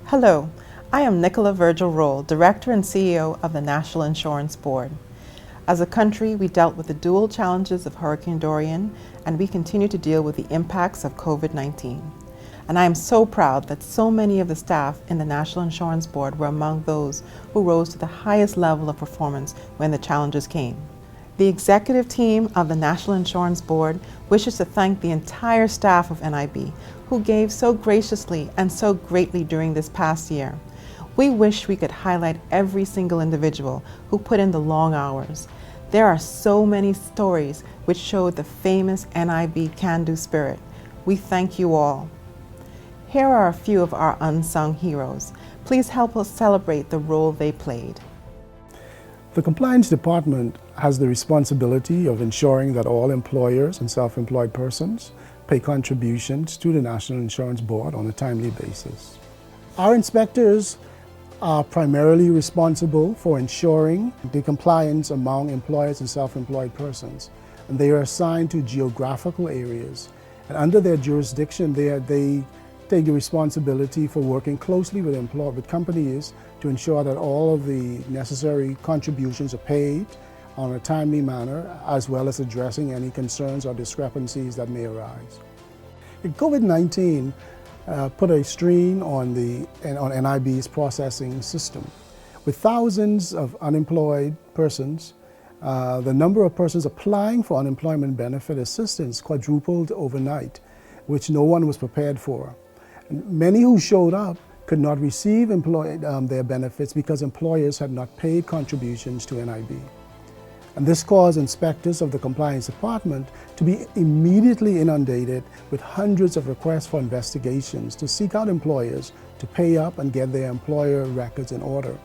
Hello, I am Nicola Virgil Roll, Director and CEO of the National Insurance Board. As a country, we dealt with the dual challenges of Hurricane Dorian, and we continue to deal with the impacts of COVID-19. And I am so proud that so many of the staff in the National Insurance Board were among those who rose to the highest level of performance when the challenges came. The executive team of the National Insurance Board wishes to thank the entire staff of NIB, who gave so graciously and so greatly during this past year. We wish we could highlight every single individual who put in the long hours. There are so many stories which showed the famous NIB can-do spirit. We thank you all. Here are a few of our unsung heroes. Please help us celebrate the role they played. The Compliance Department has the responsibility of ensuring that all employers and self-employed persons pay contributions to the National Insurance Board on a timely basis. Our inspectors are primarily responsible for ensuring the compliance among employers and self-employed persons, and they are assigned to geographical areas. And under their jurisdiction, they take the responsibility for working closely with companies to ensure that all of the necessary contributions are paid on a timely manner, as well as addressing any concerns or discrepancies that may arise. COVID-19 put a strain on NIB's processing system. With thousands of unemployed persons, the number of persons applying for unemployment benefit assistance quadrupled overnight, which no one was prepared for. Many who showed up could not receive their benefits because employers had not paid contributions to NIB. And this caused inspectors of the Compliance Department to be immediately inundated with hundreds of requests for investigations to seek out employers to pay up and get their employer records in order.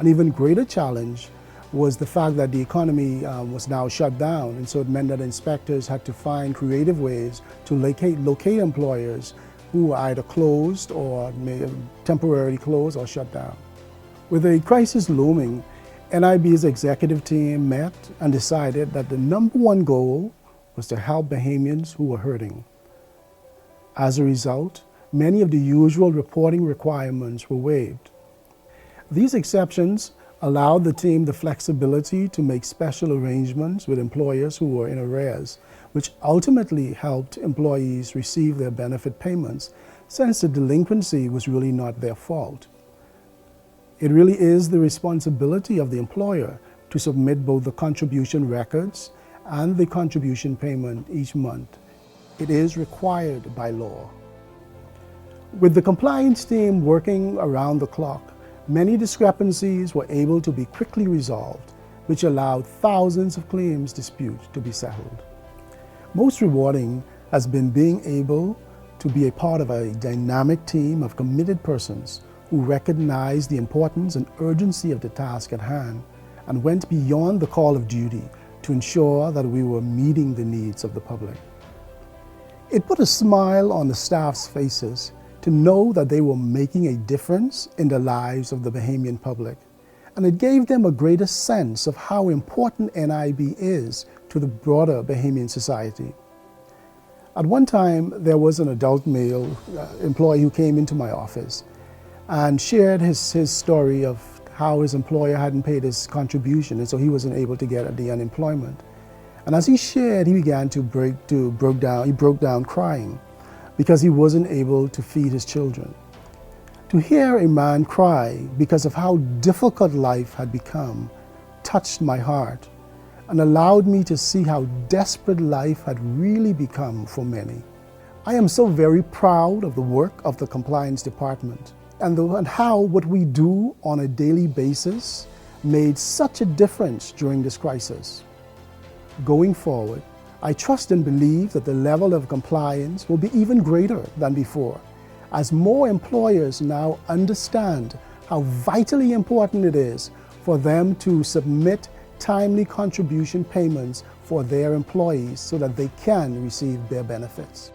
An even greater challenge was the fact that the economy was now shut down, and so it meant that inspectors had to find creative ways to locate employers who were either closed or temporarily closed or shut down. With a crisis looming, NIB's executive team met and decided that the number one goal was to help Bahamians who were hurting. As a result, many of the usual reporting requirements were waived. These exceptions allowed the team the flexibility to make special arrangements with employers who were in arrears, which ultimately helped employees receive their benefit payments, since the delinquency was really not their fault. It really is the responsibility of the employer to submit both the contribution records and the contribution payment each month. It is required by law. With the compliance team working around the clock, many discrepancies were able to be quickly resolved, which allowed thousands of claims disputes to be settled. Most rewarding has been being able to be a part of a dynamic team of committed persons who recognized the importance and urgency of the task at hand and went beyond the call of duty to ensure that we were meeting the needs of the public. It put a smile on the staff's faces to know that they were making a difference in the lives of the Bahamian public, and it gave them a greater sense of how important NIB is to the broader Bahamian society. At one time, there was an adult male employee who came into my office and shared his story of how his employer hadn't paid his contribution, and so he wasn't able to get the unemployment. And as he shared, he began to broke down crying because he wasn't able to feed his children. To hear a man cry because of how difficult life had become touched my heart and allowed me to see how desperate life had really become for many. I am so very proud of the work of the Compliance Department and how what we do on a daily basis made such a difference during this crisis. Going forward, I trust and believe that the level of compliance will be even greater than before, as more employers now understand how vitally important it is for them to submit timely contribution payments for their employees so that they can receive their benefits.